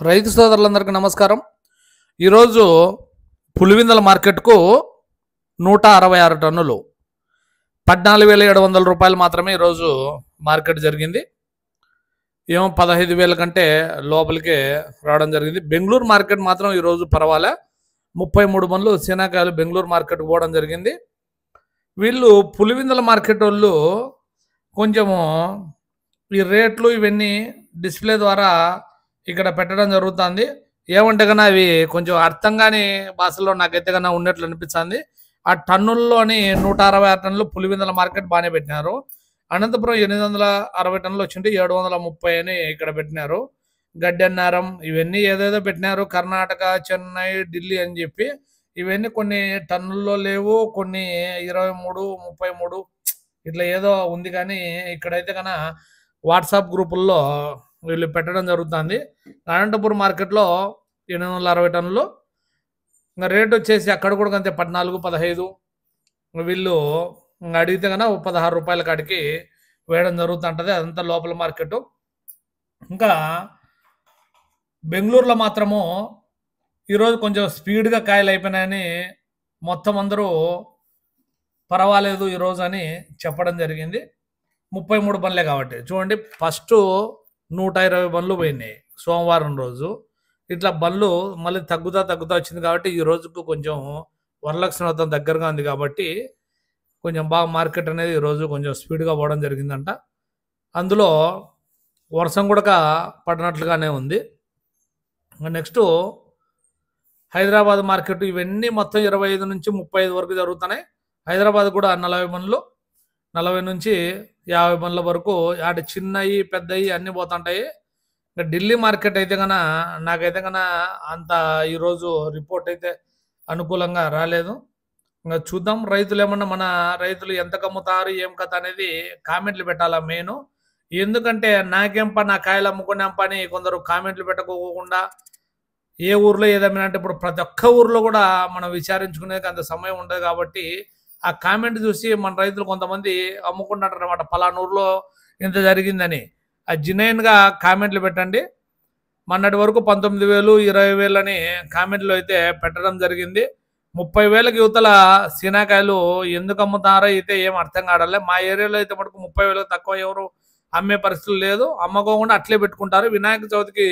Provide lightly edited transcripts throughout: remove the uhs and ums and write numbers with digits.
రైతు సోదరులందరికీ నమస్కారం. ఈరోజు పులివిందల మార్కెట్కు 166 టన్నులు 14,700 రూపాయలు మాత్రమే ఈరోజు మార్కెట్ జరిగింది. ఏమో 15,000 కంటే లోపలికే రావడం జరిగింది. బెంగళూరు మార్కెట్ మాత్రం ఈరోజు పర్వాలే, 33 బండ్లు శనగకాయలు బెంగళూరు మార్కెట్కి పోవడం జరిగింది. వీళ్ళు పులివిందల మార్కెట్ వాళ్ళు కొంచెము ఈ రేట్లు ఇవన్నీ డిస్ప్లే ద్వారా ఇక్కడ పెట్టడం జరుగుతుంది. ఏమంటే కన్నా అవి కొంచెం అర్థం కాని భాషలో నాకైతే కన్నా ఉన్నట్లు అనిపిస్తుంది. ఆ టన్నుల్లోని 166 టన్నులు పులివిందల మార్కెట్ బాగానే పెట్టినారు. అనంతపురం 860 టన్నులు వచ్చింటే 730 అని ఇక్కడ పెట్టినారు. గడ్డెన్నారం ఇవన్నీ ఏదేదో పెట్టినారు. కర్ణాటక, చెన్నై, ఢిల్లీ అని చెప్పి ఇవన్నీ కొన్ని టన్నుల్లో లేవు, కొన్ని 23, 33 ఇట్లా ఏదో ఉంది. కానీ ఇక్కడైతే కన్నా వాట్సాప్ గ్రూపుల్లో వీళ్ళు పెట్టడం జరుగుతుంది. అనంతపురం మార్కెట్లో 860 టన్నులు, ఇంకా రేట్ వచ్చేసి అక్కడ కూడా అంతే 14, 15. వీళ్ళు అడిగితే కన్నా 16 రూపాయల కాడికి వేయడం జరుగుతుంటుంది. అదంతా లోపల మార్కెట్. ఇంకా బెంగళూరులో మాత్రము ఈరోజు కొంచెం స్పీడ్గా కాయలు అయిపోయినాయని మొత్తం అందరూ పర్వాలేదు ఈరోజు అని చెప్పడం జరిగింది. 33 బండ్లే కాబట్టి చూడండి, ఫస్ట్ 120 బండ్లు పోయినాయి సోమవారం రోజు. ఇట్లా బండ్లు మళ్ళీ తగ్గుతా వచ్చింది కాబట్టి ఈ రోజుకు కొంచెం వరలక్ష్మి వ్రతం దగ్గరగా ఉంది కాబట్టి కొంచెం బాగా మార్కెట్ అనేది ఈరోజు కొంచెం స్పీడ్గా పోవడం జరిగిందంట. అందులో వర్షం కూడా పడినట్లుగానే ఉంది. నెక్స్ట్ హైదరాబాద్ మార్కెట్ ఇవన్నీ మొత్తం 25 నుంచి 35 వరకు జరుగుతున్నాయి. హైదరాబాద్ కూడా 40 బండ్లు, 40 నుంచి 50 బండ్ల వరకు అటు చిన్నవి పెద్దవి అన్నీ పోతుంటాయి. ఇంకా ఢిల్లీ మార్కెట్ అయితే కన్నా నాకైతే కన్నా అంత ఈరోజు రిపోర్ట్ అయితే అనుకూలంగా రాలేదు. ఇంకా చూద్దాం, రైతులు ఏమన్నా మన రైతులు ఎంత కమ్ముతారు ఏం కథ అనేది కామెంట్లు పెట్టాలా మెయిన్. ఎందుకంటే నాకేంప నా కాయలు అమ్ముకునేంప అని కొందరు కామెంట్లు పెట్టకోకుండా ఏ ఊర్లో ఏదైనా అంటే ఇప్పుడు ప్రతి ఒక్క ఊర్లో కూడా మనం విచారించుకునేది అంత సమయం ఉండదు కాబట్టి ఆ కామెంట్ చూసి మన రైతులు కొంతమంది అమ్ముకుంటారు అనమాట, పలానా ఊర్లో ఇంత జరిగిందని. ఆ జినైన్గా కామెంట్లు పెట్టండి. మొన్నటి వరకు 19,000, 20,000 అని కామెంట్లు అయితే పెట్టడం జరిగింది. 30,000కి యువతల శనగకాయలు ఎందుకు అమ్ముతారో అయితే ఏం అర్థం కావట్లే. మా ఏరియాలో అయితే మటుకు 30,000 తక్కువ ఎవరు అమ్మే పరిస్థితులు లేదు, అమ్మకోకుండా అట్లే పెట్టుకుంటారు. వినాయక చవితికి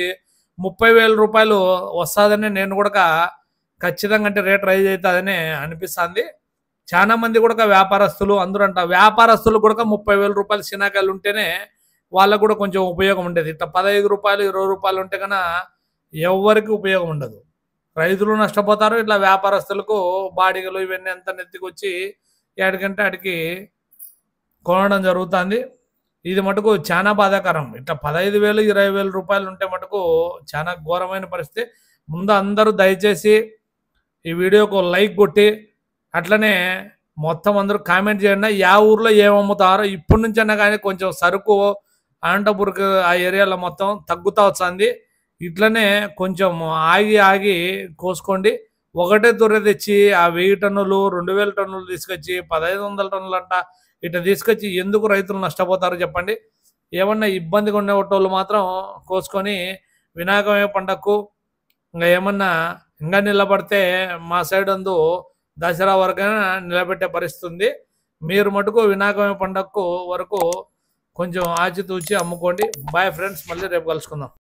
30,000 రూపాయలు వస్తుందని నేను కూడా ఖచ్చితంగా అంటే రేట్ రైజ్ అవుతుందని అనిపిస్తుంది. చాలా మంది కూడా వ్యాపారస్తులు అందరూ అంట, వ్యాపారస్తులు కూడా 30,000 రూపాయలు శనగకాయలు ఉంటేనే వాళ్ళకు కూడా కొంచెం ఉపయోగం ఉండేది. ఇట్లా 15 రూపాయలు 20 రూపాయలు ఉంటే కన్నా ఎవరికి ఉపయోగం ఉండదు. రైతులు నష్టపోతారు, ఇట్లా వ్యాపారస్తులకు బాడిగలు ఇవన్నీ అంతా నెత్తికి వచ్చి ఎక్కడికంటే అడికి కొనడం జరుగుతుంది. ఇది మటుకు చాలా బాధాకరం. ఇట్లా 15,000, 20,000 రూపాయలు ఉంటే మటుకు చాలా ఘోరమైన పరిస్థితి. ముందు అందరూ దయచేసి ఈ వీడియోకు లైక్ కొట్టి అట్లనే మొత్తం అందరూ కామెంట్ చేయండి. యా ఊర్లో ఏమమ్ముతారో ఇప్పటి నుంచైనా కానీ కొంచెం సరుకు అనంతపురంకి ఆ ఏరియాలో మొత్తం తగ్గుతూ వస్తుంది. ఇట్లనే కొంచెం ఆగి కోసుకోండి. ఒకటే తొర్రె తెచ్చి ఆ 1000 టన్నులు 2,000 టన్నులు తీసుకొచ్చి 1,500 టన్నులు అంట ఇట్లా తీసుకొచ్చి ఎందుకు రైతులు నష్టపోతారో చెప్పండి. ఏమన్నా ఇబ్బందిగా ఉండేటోళ్ళు మాత్రం కోసుకొని వినాయకమే పండగకు ఇంకా ఏమన్నా ఇంకా నిలబడితే మా సైడ్ అందు దసరా వరకైనా నిలబెట్టే పరిస్థితి ఉంది. మీరు మటుకు వినాయకమే పండగకు వరకు కొంచెం ఆచితూచి అమ్ముకోండి. బాయ్ ఫ్రెండ్స్, మళ్ళీ రేపు కలుసుకుందాం.